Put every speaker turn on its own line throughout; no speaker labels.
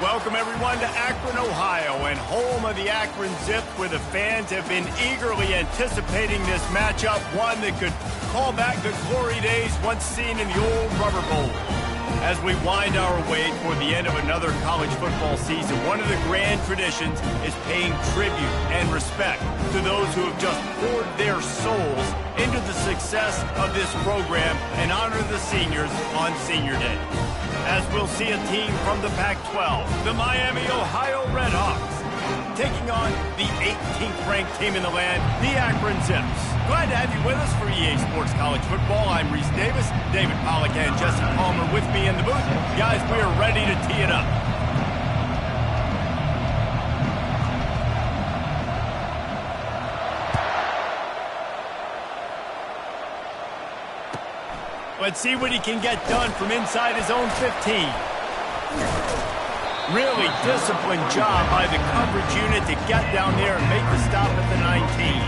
Welcome, everyone, to Akron, Ohio, and home of the Akron Zips, where the fans have been eagerly anticipating this matchup, one that could call back the glory days once seen in the old Rubber Bowl. As we wind our way toward the end of another college football season, one of the grand traditions is paying tribute and respect to those who have just poured their souls into the success of this program and honor the seniors on Senior Day. As we'll see a team from the Pac-12, the Miami, Ohio Redhawks, taking on the 18th ranked team in the land, the Akron Zips. Glad to have you with us for EA Sports College Football. I'm Reese Davis, David Pollack and Jesse Palmer with me in the booth. Guys, we are ready to tee it up. Let's see what he can get done from inside his own 15. Really disciplined job by the coverage unit to get down there and make the stop at the 19.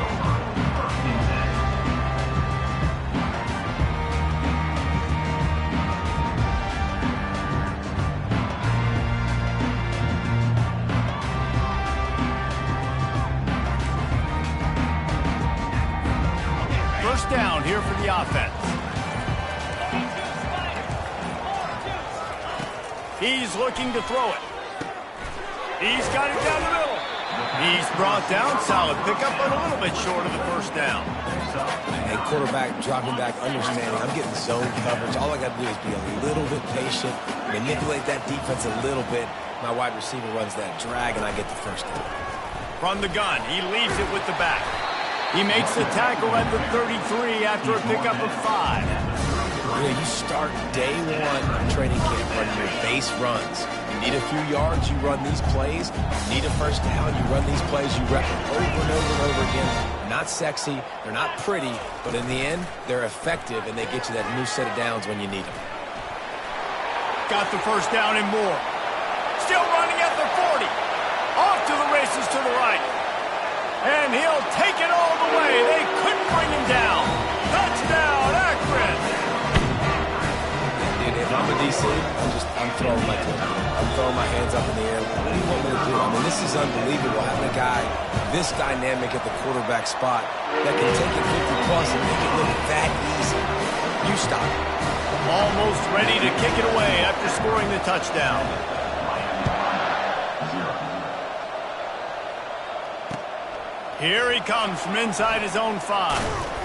First down here for the offense. He's looking to throw it. He's got it down the middle. He's brought down. Solid pickup, but a little bit short of the first down.
Hey, quarterback dropping back, understanding. I'm getting zone coverage. All I got to do is be a little bit patient, manipulate that defense a little bit. My wide receiver runs that drag, and I get the first down.
From the gun, he leaves it with the back. He makes the tackle at the 33 after a pickup of 5.
You start day one of training camp running your base runs. You need a few yards, you run these plays. You need a first down, you run these plays. You rep them over and over and over again. They're not sexy, they're not pretty, but in the end, they're effective, and they get you that new set of downs when you need them.
Got the first down and more. Still running at the 40. Off to the races to the right. And he'll take it all the way. They couldn't bring him down. Touchdown, Akron!
If I'm a DC, I'm throwing my team. I'm throwing my hands up in the air. What do you want me to do? I mean, this is unbelievable having a guy this dynamic at the quarterback spot that can take it 50-plus and make it look that easy. You stop it.
Almost ready to kick it away after scoring the touchdown. Here he comes from inside his own 5.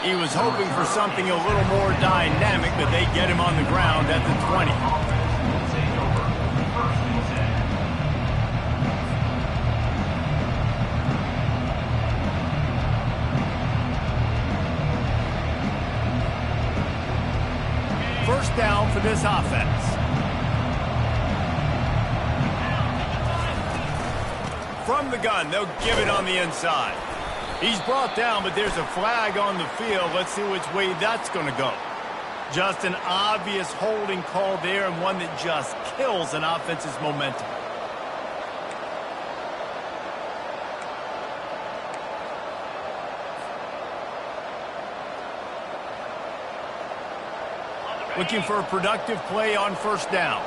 He was hoping for something a little more dynamic, but they get him on the ground at the 20. First down for this offense. From the gun, they'll give it on the inside. He's brought down, but there's a flag on the field. Let's see which way that's going to go. Just an obvious holding call there, and one that just kills an offense's momentum. Looking for a productive play on first down.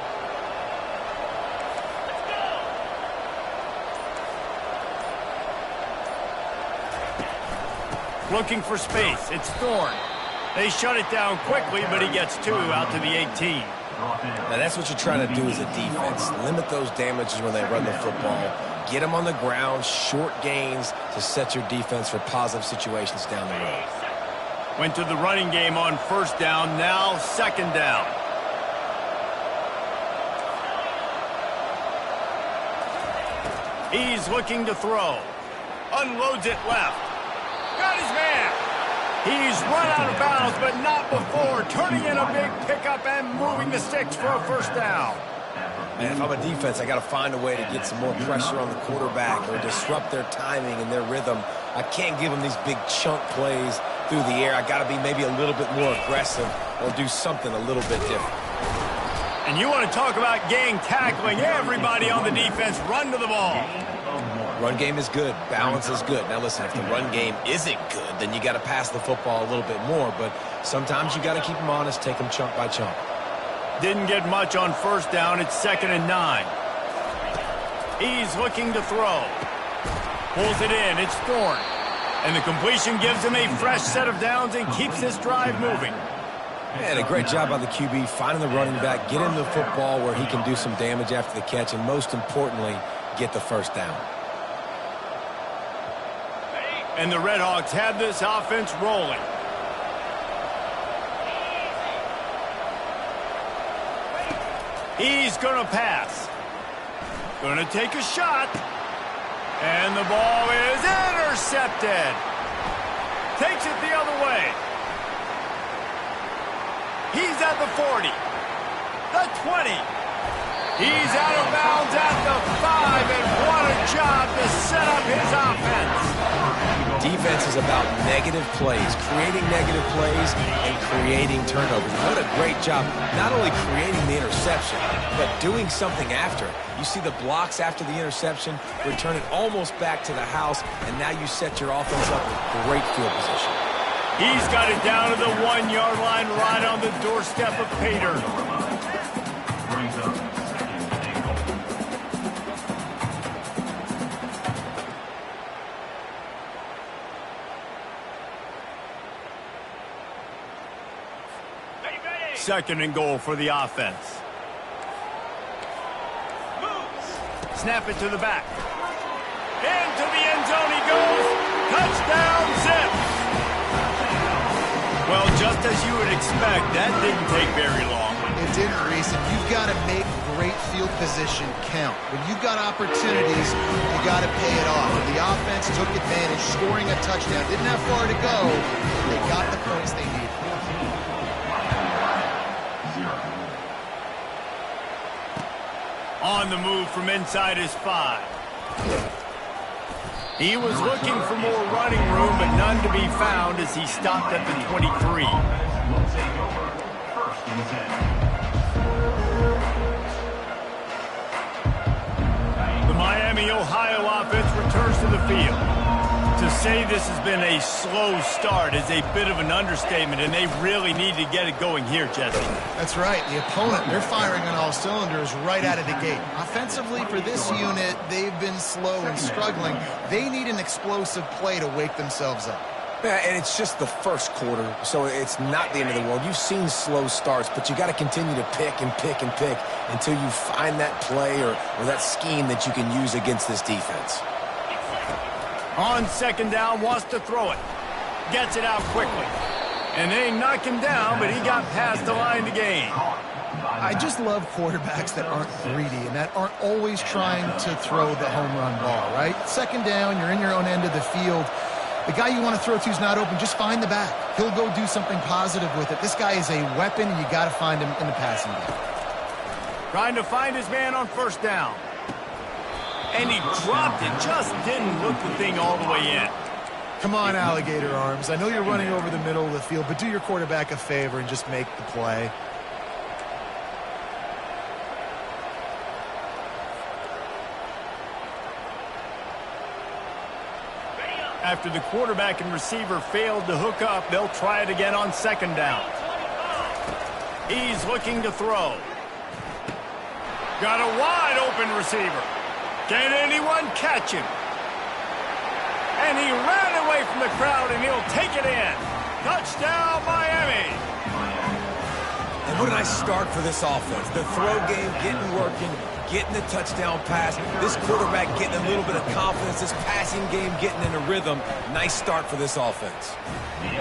Looking for space. It's Thorne. They shut it down quickly, but he gets 2 out to the 18.
Now, that's what you're trying to do as a defense. Limit those damages when they run the football. Get them on the ground, short gains to set your defense for positive situations down the road.
Went to the running game on first down, now second down. He's looking to throw. Unloads it left. Got his man. He's run out of bounds, but not before. Turning in a big pickup and moving the sticks for a first down.
And if I'm a defense, I got to find a way to get some more pressure on the quarterback or disrupt their timing and their rhythm. I can't give them these big chunk plays through the air. I got to be maybe a little bit more aggressive or do something a little bit different.
And you want to talk about gang tackling. Everybody on the defense run to the ball.
Run game is good. Balance is good. Now, listen, if the run game isn't good, then you got to pass the football a little bit more. But sometimes you got to keep them honest, take them chunk by chunk.
Didn't get much on first down. It's 2nd and 9. He's looking to throw. Pulls it in. It's Thorne. And the completion gives him a fresh set of downs and keeps this drive moving.
And a great job by the QB finding the running back, get him the football where he can do some damage after the catch, and most importantly, get the first down.
And the Red Hawks have this offense rolling. He's going to pass. Going to take a shot. And the ball is intercepted. Takes it the other way. He's at the 40. The 20. He's out of bounds at the 5, and what a job to set up his offense.
Defense is about negative plays, creating negative plays and creating turnovers. What a great job, not only creating the interception, but doing something after. You see the blocks after the interception, return it almost back to the house, and now you set your offense up with great field position.
He's got it down to the 1-yard line, right on the doorstep of Pater. Second and goal for the offense. Snap it to the back. Into the end zone he goes. Touchdown, Zip. Well, just as you would expect, that didn't take very long.
It didn't, Reese, and you've got to make great field position count. When you've got opportunities, you got to pay it off. And the offense took advantage, scoring a touchdown. Didn't have far to go. They got the points they needed.
On the move from inside his 5. He was looking for more running room, but none to be found as he stopped at the 23. The Miami, Ohio offense returns to the field. To say this has been a slow start is a bit of an understatement, and they really need to get it going here, Jesse.
That's right. The opponent, they're firing on all cylinders right out of the gate. Offensively, for this unit, they've been slow and struggling. They need an explosive play to wake themselves up.
Yeah, and it's just the first quarter, so it's not the end of the world. You've seen slow starts, but you got to continue to pick and pick and pick until you find that play or that scheme that you can use against this defense.
On second down, wants to throw it. Gets it out quickly. And they knock him down, but he got past the line to gain.
I just love quarterbacks that aren't greedy and that aren't always trying to throw the home run ball, right? Second down, you're in your own end of the field. The guy you want to throw to is not open. Just find the back. He'll go do something positive with it. This guy is a weapon, and you got to find him in the passing game.
Trying to find his man on first down. And he dropped it, just didn't look the thing all the way in.
Come on, alligator arms. I know you're running over the middle of the field, but do your quarterback a favor and just make the play.
After the quarterback and receiver failed to hook up, they'll try it again on second down. He's looking to throw. Got a wide open receiver. Can anyone catch him? And he ran away from the crowd, and he'll take it in. Touchdown, Miami.
And what a nice start for this offense. The throw game getting working, getting the touchdown pass. This quarterback getting a little bit of confidence. This passing game getting in a rhythm. Nice start for this offense.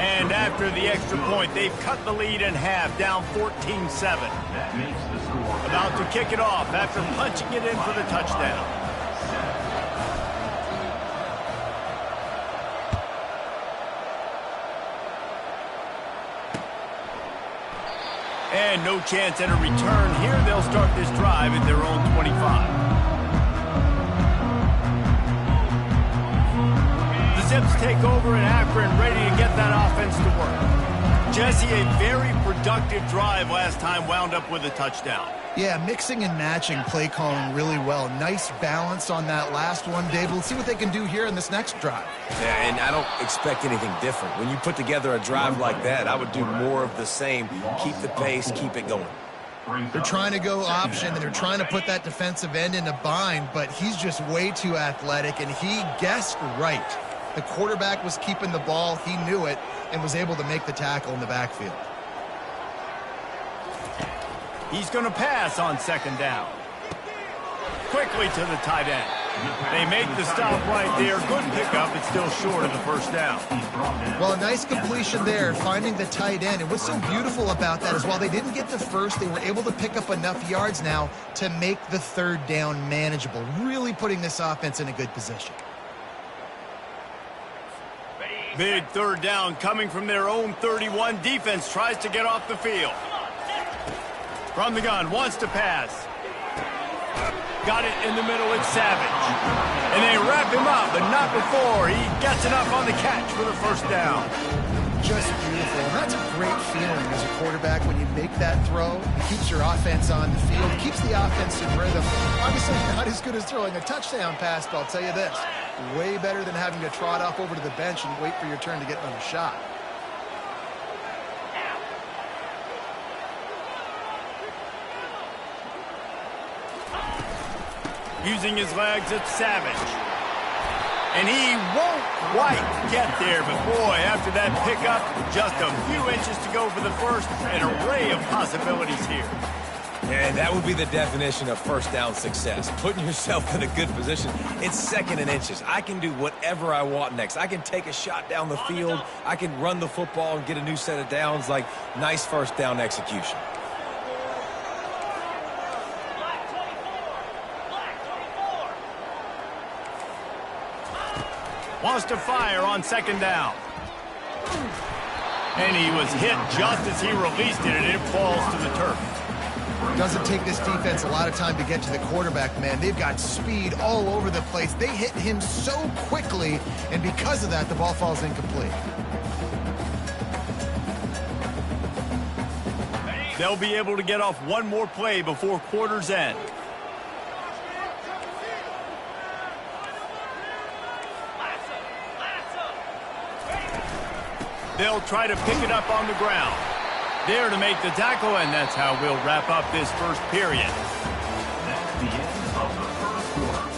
And after the extra point, they've cut the lead in half, down 14-7. About to kick it off after punching it in for the touchdown. And no chance at a return here. They'll start this drive at their own 25. The Zips take over in Akron, ready to get that offense to work. Jesse, a very productive drive last time, wound up with a touchdown.
Yeah, mixing and matching play calling really well. Nice balance on that last one, Dave. We'll see what they can do here in this next drive.
Yeah, and I don't expect anything different. When you put together a drive like that, I would do more of the same. Keep the pace, keep it going.
They're trying to go option, and they're trying to put that defensive end in a bind, but he's just way too athletic, and he guessed right. The quarterback was keeping the ball. He knew it and was able to make the tackle in the backfield.
He's going to pass on second down. Quickly to the tight end. They make the stop right there. Good pickup. It's still short of the first down.
Well, a nice completion there, finding the tight end. And what's so beautiful about that is while they didn't get the first, they were able to pick up enough yards now to make the third down manageable, really putting this offense in a good position.
Big third down coming from their own 31. Defense tries to get off the field. From the gun, wants to pass. Got it in the middle, it's Savage. And they wrap him up, but not before he gets enough on the catch for the first down.
Just beautiful. And that's a great feeling as a quarterback when you make that throw. It keeps your offense on the field, keeps the offense in rhythm. Obviously not as good as throwing a touchdown pass, but I'll tell you this, way better than having to trot off over to the bench and wait for your turn to get another shot.
Using his legs, it's Savage. And he won't quite get there, but boy, after that pickup, just a few inches to go for the first, an array of possibilities here.
And that would be the definition of first down success. Putting yourself in a good position. It's second and inches. I can do whatever I want next. I can take a shot down the field. I can run the football and get a new set of downs. Like, nice first down execution.
Wants to fire on second down. And he was hit just as he released it, and it falls to the turf.
Doesn't take this defense a lot of time to get to the quarterback, man. They've got speed all over the place. They hit him so quickly, and because of that, the ball falls incomplete.
They'll be able to get off one more play before quarter's end. They'll try to pick it up on the ground. There to make the tackle, and that's how we'll wrap up this first period.
That's the end of the first quarter.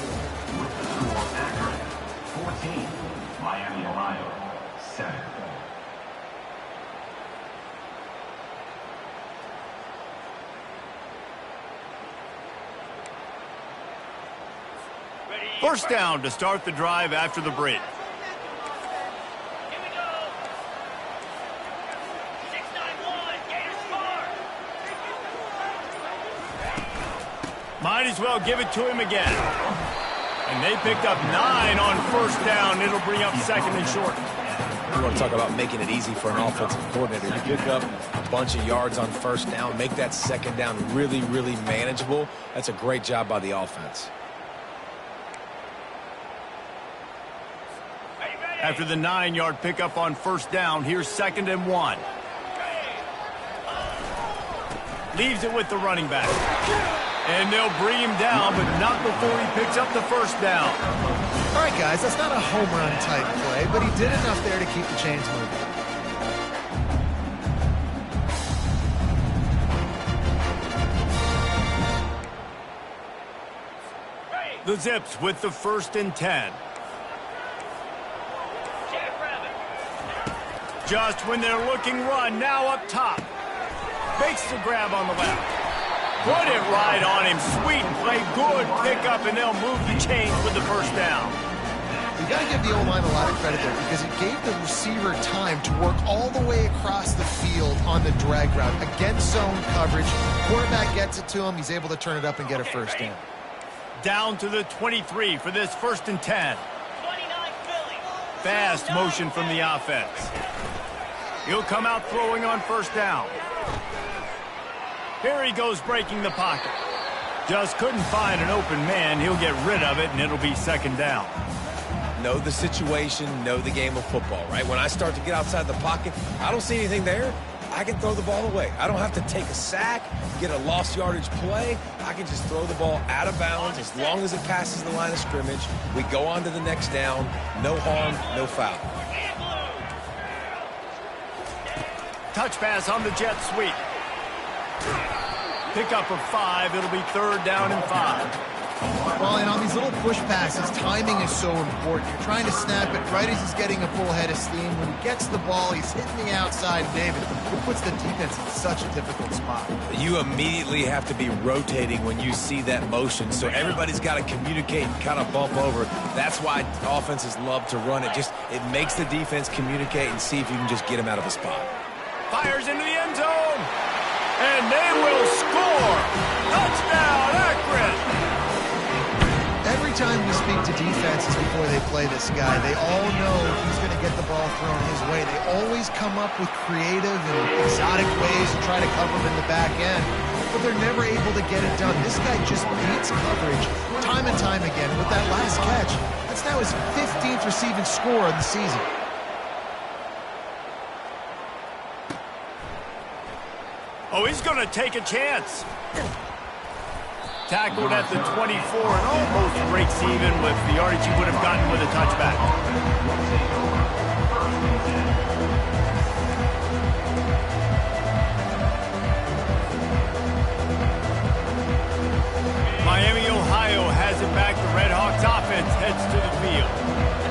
With the score Akron 14, Miami, Ohio 7.
First down to start the drive after the break. Might as well give it to him again. And they picked up 9 on first down. It'll bring up second and short.
You want to talk about making it easy for an offensive coordinator. You pick up a bunch of yards on first down, make that second down really, really manageable. That's a great job by the offense.
After the 9-yard pickup on first down, here's second and 1. Leaves it with the running back. And they'll bring him down, but not before he picks up the first down.
All right, guys, that's not a home run type play, but he did enough there to keep the chains moving.
The Zips with the 1st and 10. Just when they're looking run, now up top. Makes the grab on the left. Put it right on him. Sweet play, good pickup, and they'll move the chains with the first down.
You got to give the O-line a lot of credit there because it gave the receiver time to work all the way across the field on the drag route against zone coverage. Quarterback gets it to him. He's able to turn it up and get a first down.
Down to the 23 for this 1st and 10. Fast motion from the offense. He'll come out throwing on first down. Here he goes breaking the pocket. Just couldn't find an open man. He'll get rid of it, and it'll be second down.
Know the situation, know the game of football, right? When I start to get outside the pocket, I don't see anything there. I can throw the ball away. I don't have to take a sack, get a lost yardage play. I can just throw the ball out of bounds as long as it passes the line of scrimmage. We go on to the next down. No harm, no foul.
Touch pass on the jet sweep. Pickup of 5. It'll be 3rd down and 5.
Well, and on these little push passes, timing is so important. You're trying to snap it right as he's getting a full head of steam. When he gets the ball, he's hitting the outside, David. It puts the defense in such a difficult spot.
You immediately have to be rotating when you see that motion, so everybody's got to communicate and kind of bump over. That's why offenses love to run it. It makes the defense communicate and see if you can just get him out of a spot.
Fires into the end zone, and they will score. Touchdown, Akron.
Every time we speak to defenses before they play this guy, they all know he's going to get the ball thrown his way. They always come up with creative and exotic ways to try to cover him in the back end, but they're never able to get it done. This guy just beats coverage time and time again. And with that last catch, that's now his 15th receiving score of the season.
Oh, he's going to take a chance. Tackled at the 24 and almost breaks even with the yardage he would have gotten with a touchback. Miami, Ohio has it back. The Red Hawks offense heads to the field.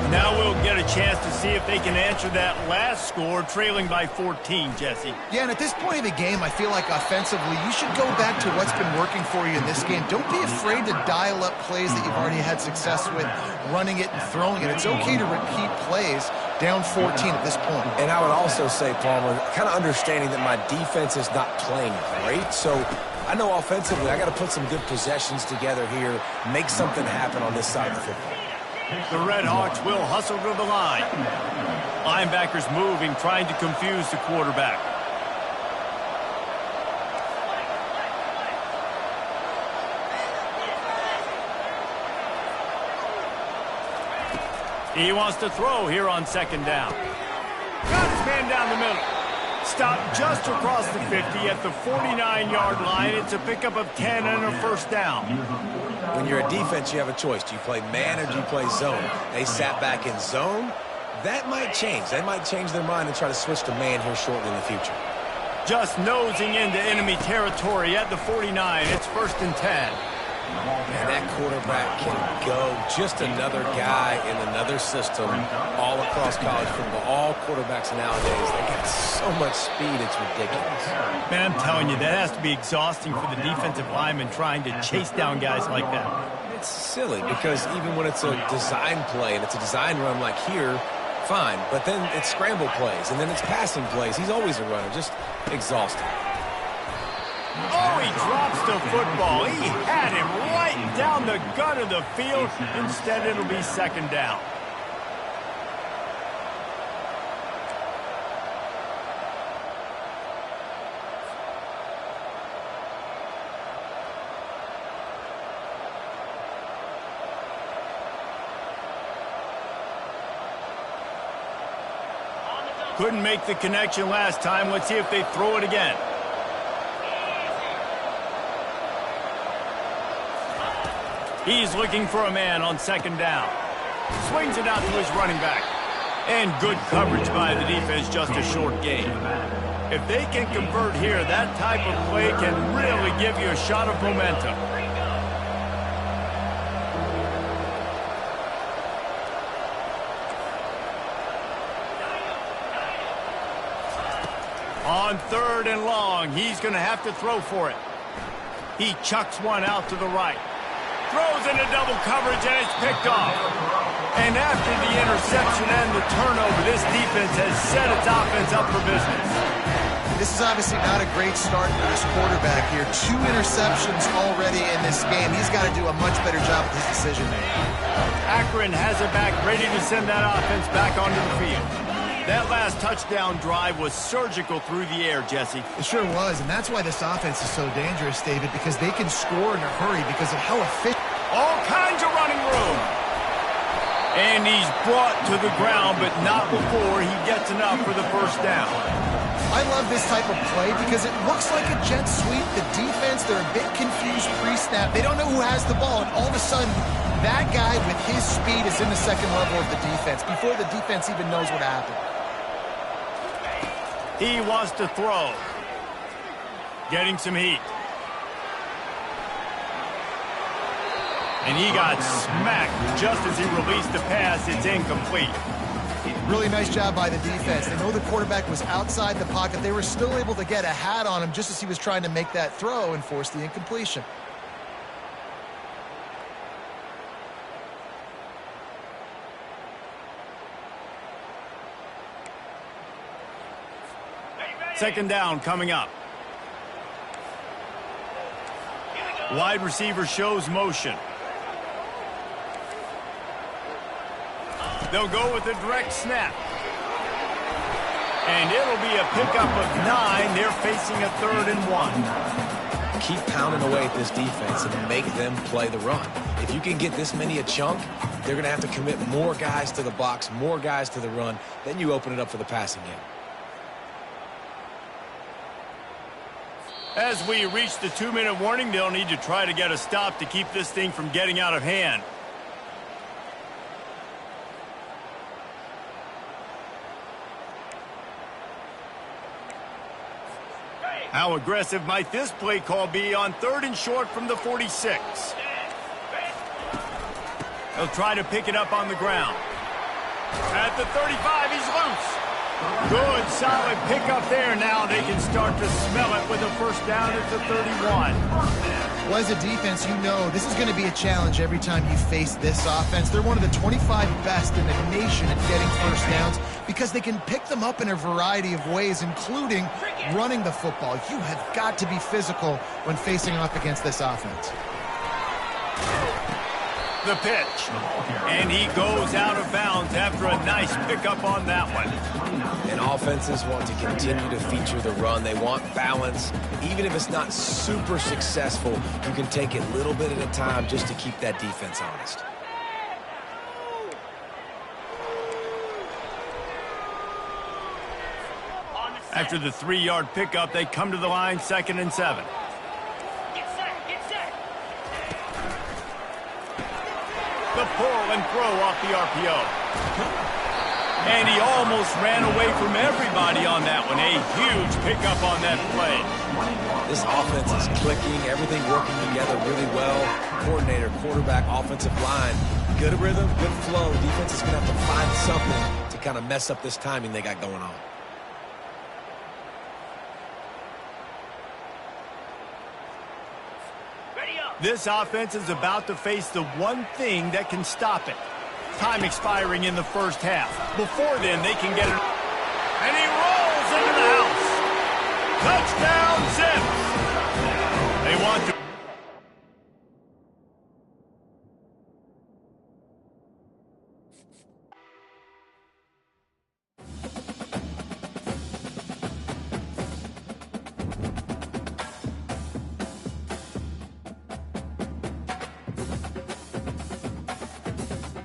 Now we'll get a chance to see if they can answer that last score, trailing by 14, Jesse.
Yeah, and at this point of the game, I feel like offensively, you should go back to what's been working for you in this game. Don't be afraid to dial up plays that you've already had success with, running it and throwing it. It's okay to repeat plays down 14 at this point.
And I would also say, Palmer, kind of understanding that my defense is not playing great, so I know offensively I got to put some good possessions together here, make something happen on this side of the football.
The Red Hawks will hustle to the line. Linebackers moving, trying to confuse the quarterback. He wants to throw here on 2nd down. Got his man down the middle. Stopped just across the 50 at the 49-yard line. It's a pickup of 10 and a 1st down.
When you're a defense, you have a choice. Do you play man or do you play zone? They sat back in zone. That might change. They might change their mind and try to switch to man here shortly in the future.
Just nosing into enemy territory at the 49. It's 1st and 10.
Man, that quarterback can go. Just another guy in another system all across college football. All quarterbacks nowadays, they got so much speed, it's ridiculous.
Man, I'm telling you, that has to be exhausting for the defensive lineman trying to chase down guys like that.
It's silly because even when it's a design play and it's a design run like here, fine. But then it's scramble plays and then it's passing plays. He's always a runner, just exhausting.
Oh, he drops the football. He had him right down the gut of the field. Instead, it'll be 2nd down. Couldn't make the connection last time. Let's see if they throw it again. He's looking for a man on 2nd down. Swings it out to his running back. And good coverage by the defense, just a short gain. If they can convert here, that type of play can really give you a shot of momentum. On 3rd and long, he's going to have to throw for it. He chucks one out to the right. Throws into double coverage, and it's picked off. And after the interception and the turnover, this defense has set its offense up for business.
This is obviously not a great start for this quarterback here. 2 interceptions already in this game. He's got to do a much better job with his decision-making.
Akron has it back, ready to send that offense back onto the field. That last touchdown drive was surgical through the air, Jesse.
It sure was, and that's why this offense is so dangerous, David, because they can score in a hurry because of how efficient.
All kinds of running room. And he's brought to the ground, but not before he gets enough for the 1st down.
I love this type of play because it looks like a jet sweep. The defense, they're a bit confused pre-snap. They don't know who has the ball, and all of a sudden, that guy with his speed is in the 2nd level of the defense before the defense even knows what happened.
He wants to throw. Getting some heat. And he got smacked just as he released the pass. It's incomplete.
Really nice job by the defense. They know the quarterback was outside the pocket. They were still able to get a hat on him just as he was trying to make that throw and force the incompletion.
Second down coming up. Wide receiver shows motion. They'll go with a direct snap. And it'll be a pickup of 9. They're facing a 3rd and 1.
Keep pounding away at this defense and make them play the run. If you can get this many a chunk, they're going to have to commit more guys to the box, more guys to the run. Then you open it up for the passing game.
As we reach the 2-minute warning, they'll need to try to get a stop to keep this thing from getting out of hand. How aggressive might this play call be on 3rd and short from the 46? He'll try to pick it up on the ground. At the 35, he's loose. Good, solid pickup there. Now they can start to smell it with a first down at the 31.
Well, as a defense, you know this is going to be a challenge every time you face this offense. They're one of the 25 best in the nation at getting first downs because they can pick them up in a variety of ways, including running the football. You have got to be physical when facing off against this offense.
The pitch, and he goes out of bounds after a nice pickup on that one.
And offenses want to continue to feature the run. They want balance. Even if it's not super successful, you can take it little bit at a time just to keep that defense honest.
After the 3-yard pickup, they come to the line, 2nd and 7. The pull and throw off the RPO. And he almost ran away from everybody on that one. A huge pickup on that play.
This offense is clicking, everything working together really well. Coordinator, quarterback, offensive line. Good rhythm, good flow. Defense is going to have to find something to kind of mess up this timing they got going on.
This offense is about to face the one thing that can stop it. Time expiring in the first half. Before then, they can get it. And he rolls into the house. Touchdown, Zips. They want to.